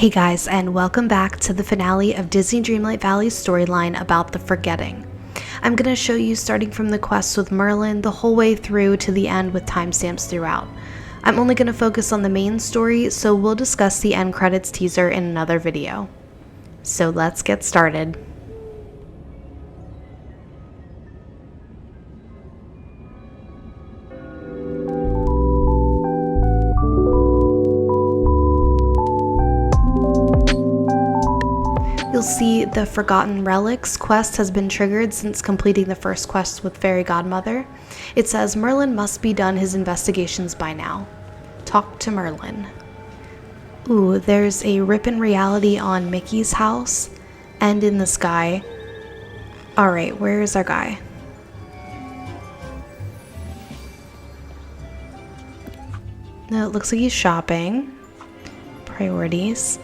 Hey guys, and welcome back to the finale of Disney Dreamlight Valley's storyline about the Forgetting. I'm going to show you starting from the quest with Merlin the whole way through to the end with timestamps throughout. I'm only going to focus on the main story, so we'll discuss the end credits teaser in another video. So let's get started. You'll see the Forgotten Relics quest has been triggered since completing the first quest with Fairy Godmother. It says Merlin must be done his investigations by now. Talk to Merlin. Ooh, there's a rip in reality on Mickey's house and in the sky. Alright, where is our guy? No, it looks like he's shopping. Priorities.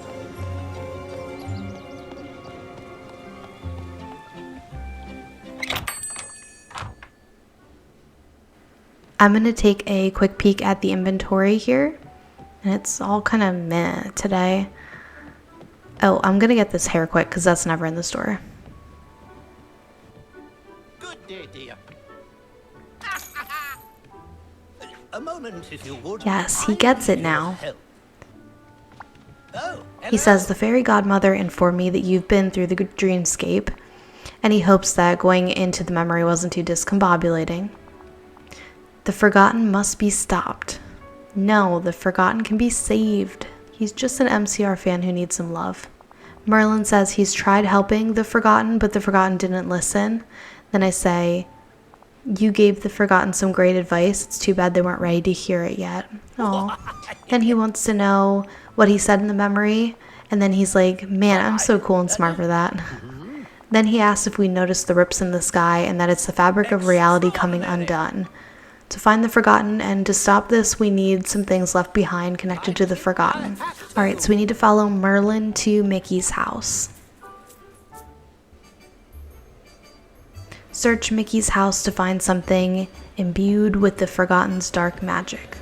I'm going to take a quick peek at the inventory here, and it's all kind of meh today. Oh, I'm going to get this hair quick because that's never in the store. Good day, dear. A moment, if you would. Yes, he gets it now. Oh, He says the fairy godmother informed me that you've been through the dreamscape, and he hopes that going into the memory wasn't too discombobulating. The Forgotten must be stopped. No, the Forgotten can be saved. He's just an MCR fan who needs some love. Merlin says he's tried helping the Forgotten, but the Forgotten didn't listen. Then I say, you gave the Forgotten some great advice. It's too bad they weren't ready to hear it yet. Aw. Then he wants to know what he said in the memory, and then he's like, man, I'm so cool and smart for that. Then he asks if we noticed the rips in the sky and that it's the fabric of reality coming undone. To find the Forgotten and to stop this, we need some things left behind connected to the Forgotten. Alright, so we need to follow Merlin to Mickey's house. Search Mickey's house to find something imbued with the Forgotten's dark magic.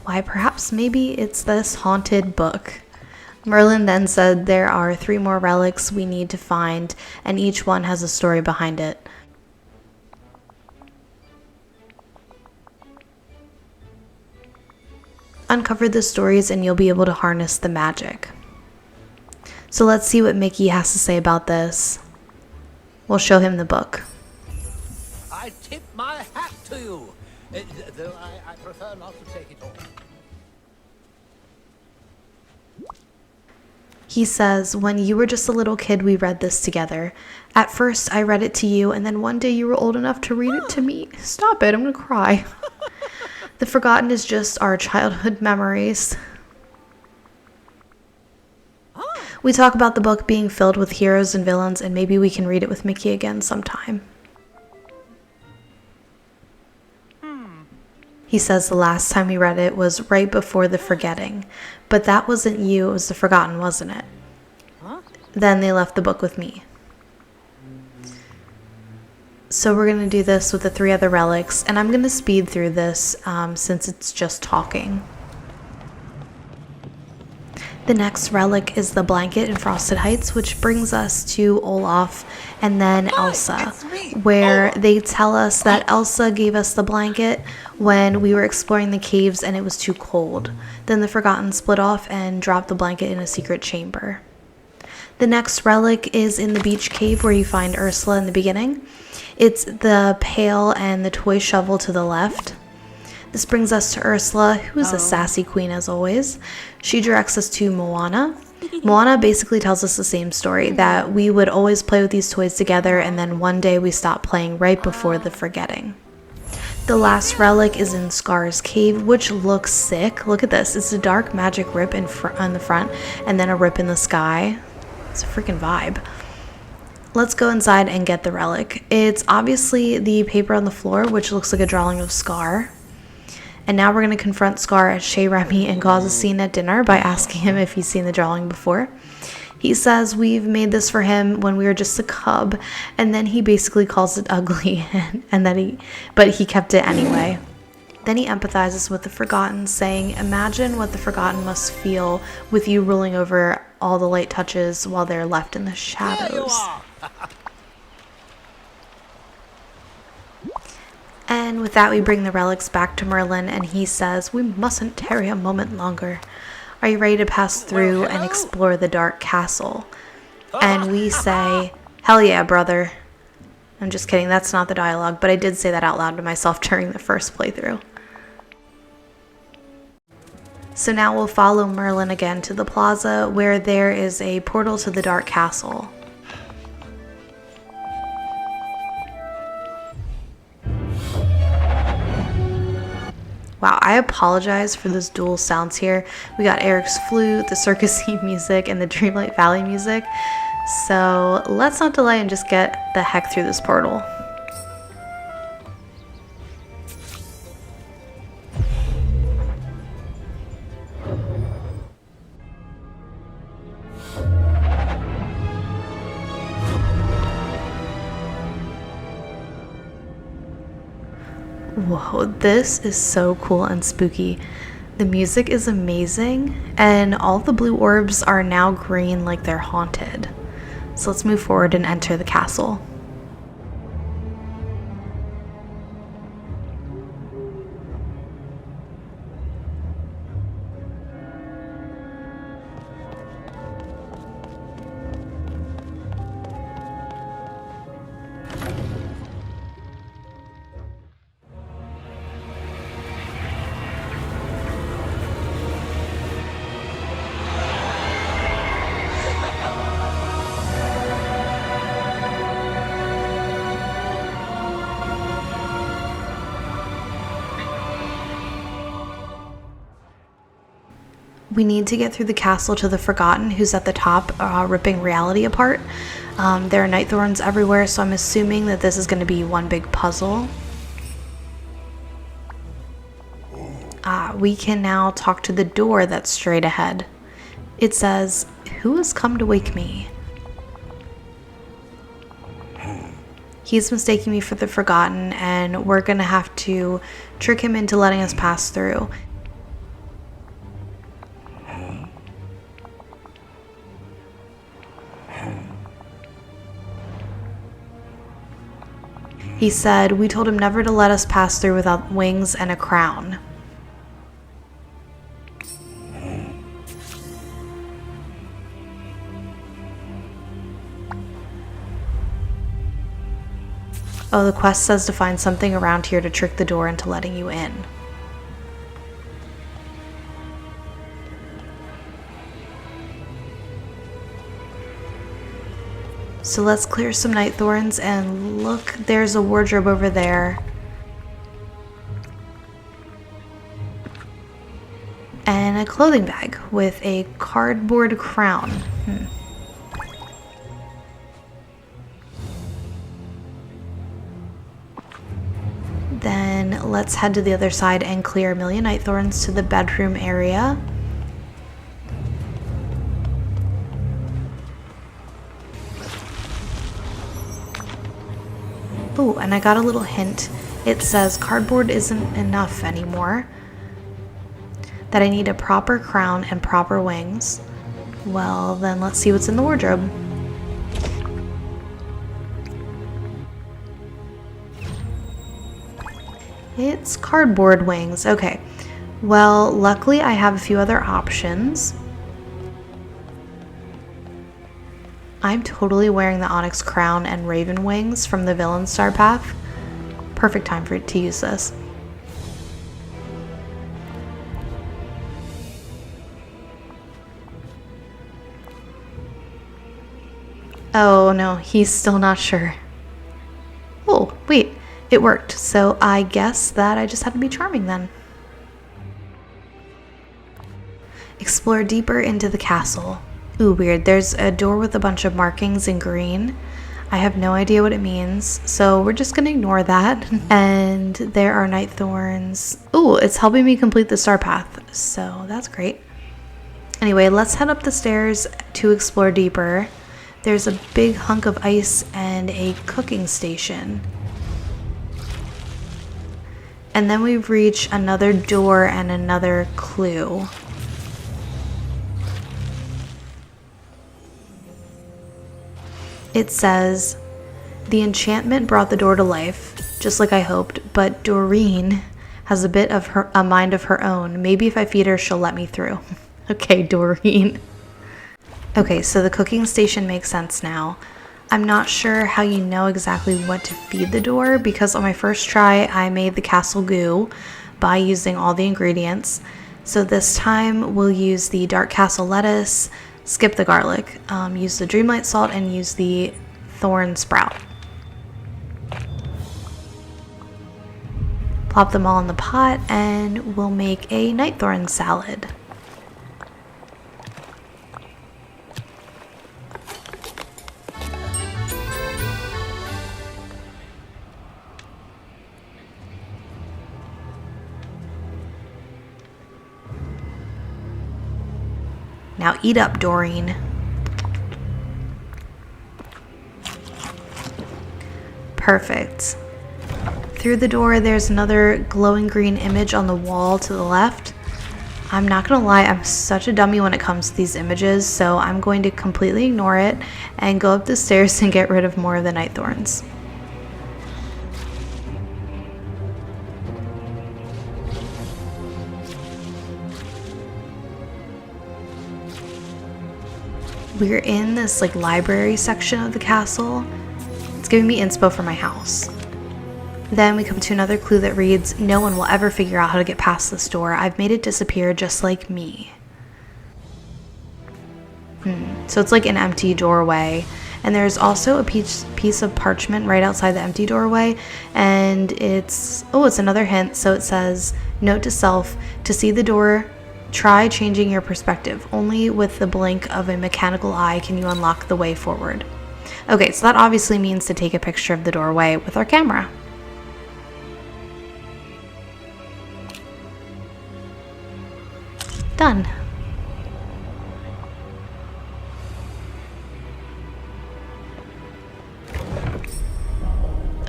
Why, perhaps maybe it's this haunted book. Merlin then said there are 3 more relics we need to find, and each one has a story behind it. Uncover the stories and you'll be able to harness the magic. So let's see what Mickey has to say about this. We'll show him the book. I tip my hat to you, though I prefer not to take it off. He says, when you were just a little kid, we read this together. At first, I read it to you, and then one day you were old enough to read it to me. Stop it, I'm gonna cry. The Forgotten is just our childhood memories. We talk about the book being filled with heroes and villains, and maybe we can read it with Mickey again sometime. He says the last time we read it was right before the Forgetting. But that wasn't you, it was the Forgotten, wasn't it? Then they left the book with me. So we're going to do this with the 3 other relics, and I'm going to speed through this since it's just talking. The next relic is the blanket in Frosted Heights, which brings us to Olaf and then Elsa, where they tell us that Elsa gave us the blanket when we were exploring the caves and it was too cold. Then the Forgotten split off and dropped the blanket in a secret chamber. The next relic is in the beach cave where you find Ursula in the beginning. It's the pail and the toy shovel to the left. This brings us to Ursula, who is a sassy queen as always. She directs us to Moana. Moana basically tells us the same story, that we would always play with these toys together and then one day we stopped playing right before the Forgetting. The last relic is in Scar's cave, which looks sick. Look at this. It's a dark magic rip on the front and then a rip in the sky. It's a freaking vibe. Let's go inside and get the relic. It's obviously the paper on the floor, which looks like a drawing of Scar. And now we're going to confront Scar at Chez Remy and cause a scene at dinner by asking him if he's seen the drawing before. He says we've made this for him when we were just a cub, and then he basically calls it ugly, but he kept it anyway. Then he empathizes with the Forgotten, saying, imagine what the Forgotten must feel with you ruling over all the light touches while they're left in the shadows. There you are. And with that, we bring the relics back to Merlin, and he says, we mustn't tarry a moment longer. Are you ready to pass through and explore the dark castle? And we say, hell yeah, brother. I'm just kidding, that's not the dialogue, but I did say that out loud to myself during the first playthrough. So now we'll follow Merlin again to the plaza, where there is a portal to the dark castle. Wow, I apologize for those dual sounds here. We got Eric's flute, the circusy music, and the Dreamlight Valley music. So let's not delay and just get the heck through this portal. Whoa, this is so cool and spooky. The music is amazing, and all the blue orbs are now green like they're haunted. So let's move forward and enter the castle. We need to get through the castle to the Forgotten, who's at the top, ripping reality apart. There are night thorns everywhere, so I'm assuming that this is going to be one big puzzle. We can now talk to the door that's straight ahead. It says, "Who has come to wake me?" He's mistaking me for the Forgotten, and we're going to have to trick him into letting us pass through. He said, we told him never to let us pass through without wings and a crown. Oh, the quest says to find something around here to trick the door into letting you in. So let's clear some night thorns, and look, there's a wardrobe over there. And a clothing bag with a cardboard crown. Then let's head to the other side and clear a million night thorns to the bedroom area. Oh, and I got a little hint. It says cardboard isn't enough anymore. That I need a proper crown and proper wings. Well, then let's see what's in the wardrobe. It's cardboard wings. Okay. Well, luckily I have a few other options. I'm totally wearing the Onyx Crown and Raven Wings from the Villain Star Path. Perfect time to use this. Oh no, he's still not sure. Oh, wait, it worked. So I guess that I just had to be charming then. Explore deeper into the castle. Ooh, weird. There's a door with a bunch of markings in green. I have no idea what it means, so we're just gonna ignore that. And there are night thorns. Ooh, it's helping me complete the star path, so that's great. Anyway, let's head up the stairs to explore deeper. There's a big hunk of ice and a cooking station. And then we reach another door and another clue. It says, the enchantment brought the door to life, just like I hoped, but Doreen has a bit of a mind of her own. Maybe if I feed her, she'll let me through. Okay, Doreen. Okay, so the cooking station makes sense now. I'm not sure how you know exactly what to feed the door because on my first try, I made the castle goo by using all the ingredients. So this time we'll use the dark castle lettuce, skip the garlic, use the Dreamlight salt, and use the thorn sprout. Plop them all in the pot and we'll make a night thorn salad. Now eat up, Doreen. Perfect. Through the door, there's another glowing green image on the wall to the left. I'm not gonna lie, I'm such a dummy when it comes to these images, so I'm going to completely ignore it and go up the stairs and get rid of more of the night thorns. We're in this like library section of the castle. It's giving me inspo for my house. Then we come to another clue that reads, no one will ever figure out how to get past this door. I've made it disappear just like me. So it's like an empty doorway. And there's also a piece of parchment right outside the empty doorway. And it's another hint. So it says, note to self, to see the door, try changing your perspective. Only with the blink of a mechanical eye can you unlock the way forward. Okay, so that obviously means to take a picture of the doorway with our camera. Done.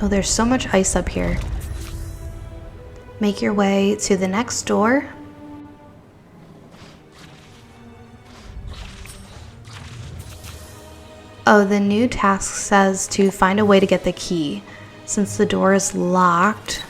Oh, there's so much ice up here. Make your way to the next door. Oh, the new task says to find a way to get the key. Since the door is locked,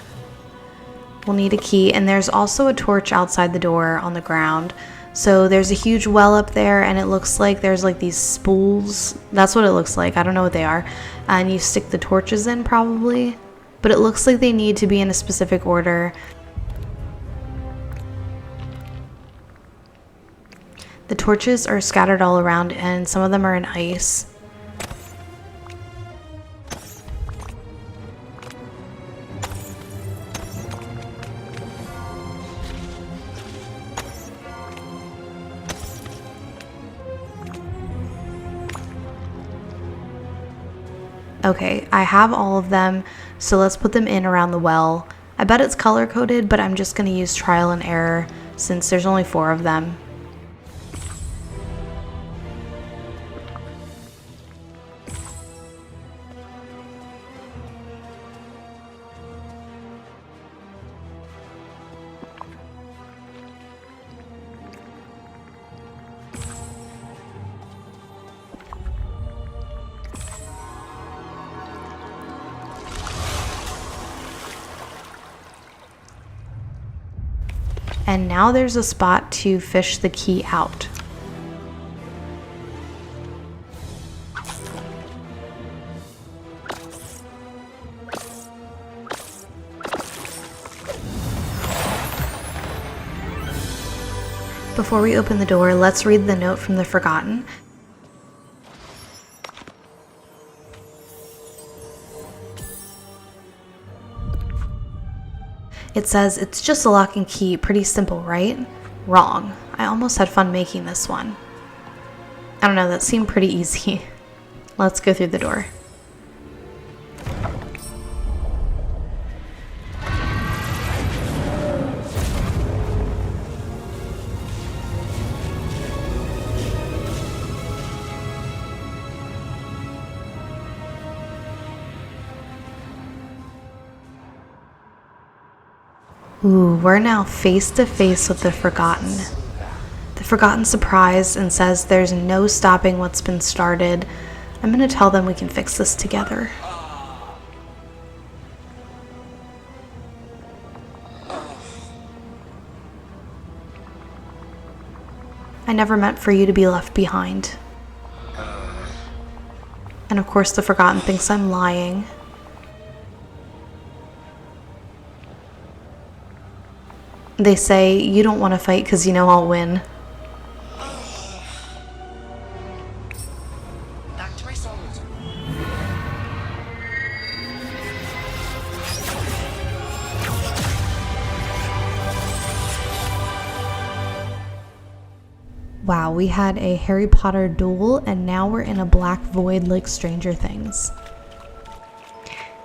we'll need a key. And there's also a torch outside the door on the ground. So there's a huge well up there and it looks like there's like these spools. That's what it looks like. I don't know what they are. And you stick the torches in probably. But it looks like they need to be in a specific order. The torches are scattered all around and some of them are in ice. Okay, I have all of them, so let's put them in around the well. I bet it's color coded, but I'm just going to use trial and error since there's only 4 of them. And now there's a spot to fish the key out. Before we open the door, let's read the note from the Forgotten. It says, it's just a lock and key, pretty simple, right? Wrong. I almost had fun making this one. I don't know, that seemed pretty easy. Let's go through the door. Ooh, we're now face to face with the Forgotten. The Forgotten surprised and says there's no stopping what's been started. I'm gonna tell them we can fix this together. I never meant for you to be left behind. And of course the Forgotten thinks I'm lying. They say, you don't want to fight because you know I'll win. Back to my soul. Wow, we had a Harry Potter duel and now we're in a black void like Stranger Things.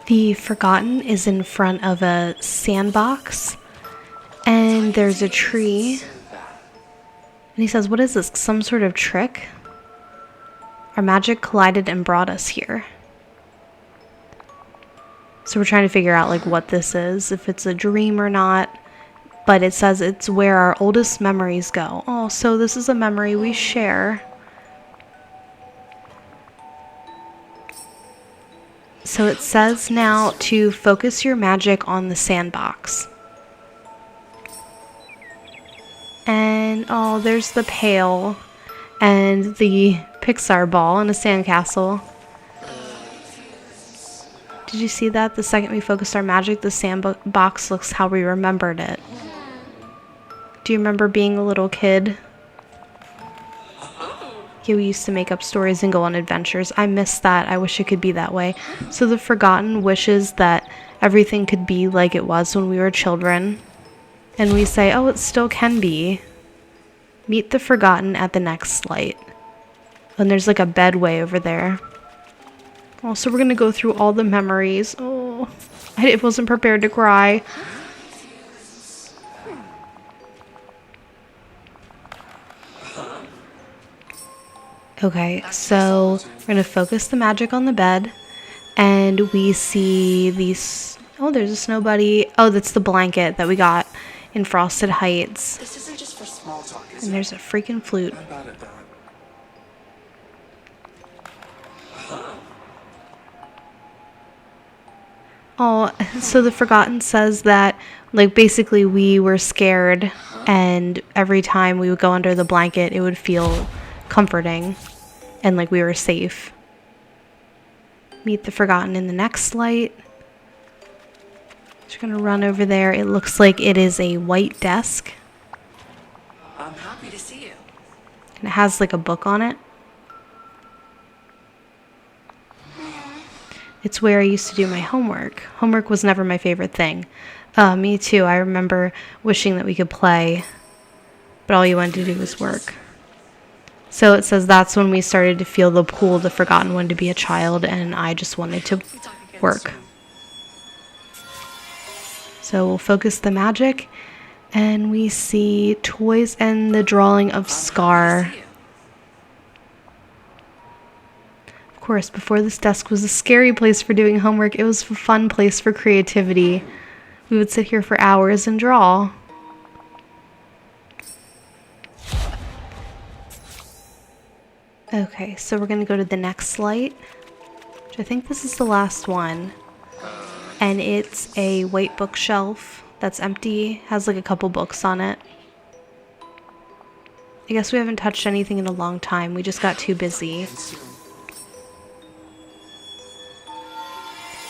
The Forgotten is in front of a sandbox and there's a tree. And he says, what is this? Some sort of trick? Our magic collided and brought us here. So we're trying to figure out like what this is, if it's a dream or not. But it says it's where our oldest memories go. Oh, so this is a memory we share. So it says now to focus your magic on the sandbox. And oh, there's the pail and the Pixar ball in a sandcastle. Did you see that? The second we focused our magic, the sandbox looks how we remembered it. Do you remember being a little kid? Yeah, we used to make up stories and go on adventures. I miss that. I wish it could be that way. So the Forgotten wishes that everything could be like it was when we were children. And we say, oh, it still can be. Meet the Forgotten at the next light. And there's like a bed way over there. Oh, so we're going to go through all the memories. Oh, I wasn't prepared to cry. Okay, so we're going to focus the magic on the bed. And we see these... Oh, there's a snow buddy. Oh, that's the blanket that we got in Frosted Heights. This isn't just for small talk, is And there's a freaking flute. I'm bad at that. Oh, so the Forgotten says that, like, basically we were scared, and every time we would go under the blanket, it would feel comforting, and like we were safe. Meet the Forgotten in the next light. Just gonna run over there. It looks like it is a white desk, I'm happy to see you. and it has like a book on it. It's where I used to do my homework. Homework was never my favorite thing. Me too. I remember wishing that we could play, but all you wanted to do was work. So it says that's when we started to feel the pull. The Forgotten wanted to be a child, and I just wanted to work. So we'll focus the magic, and we see toys and the drawing of Scar. Of course, before this desk was a scary place for doing homework, it was a fun place for creativity. We would sit here for hours and draw. Okay, so we're going to go to the next light, which I think this is the last one. And it's a white bookshelf that's empty, has like a couple books on it. I guess we haven't touched anything in a long time. We just got too busy.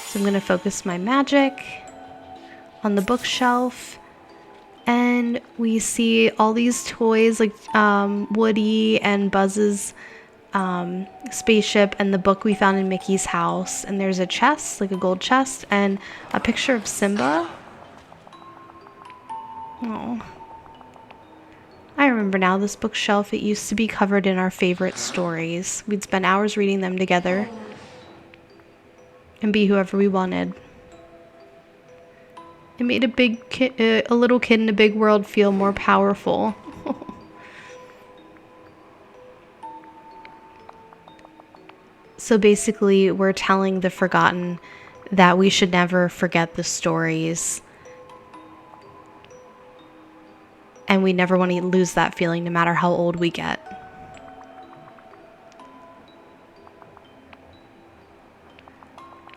So I'm going to focus my magic on the bookshelf. And we see all these toys like Woody and Buzz's spaceship and the book we found in Mickey's house. And there's a chest, like a gold chest, and a picture of Simba. Oh. I remember now this bookshelf. It used to be covered in our favorite stories. We'd spend hours reading them together and be whoever we wanted. It made a little kid in a big world feel more powerful. So basically, we're telling the Forgotten that we should never forget the stories. And we never want to lose that feeling no matter how old we get.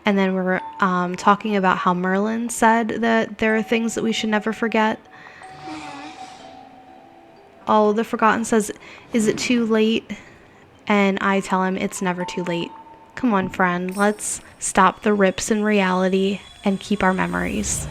And then we're talking about how Merlin said that there are things that we should never forget. Oh, the Forgotten says, is it too late? And I tell him it's never too late. Come on, friend, let's stop the rips in reality and keep our memories.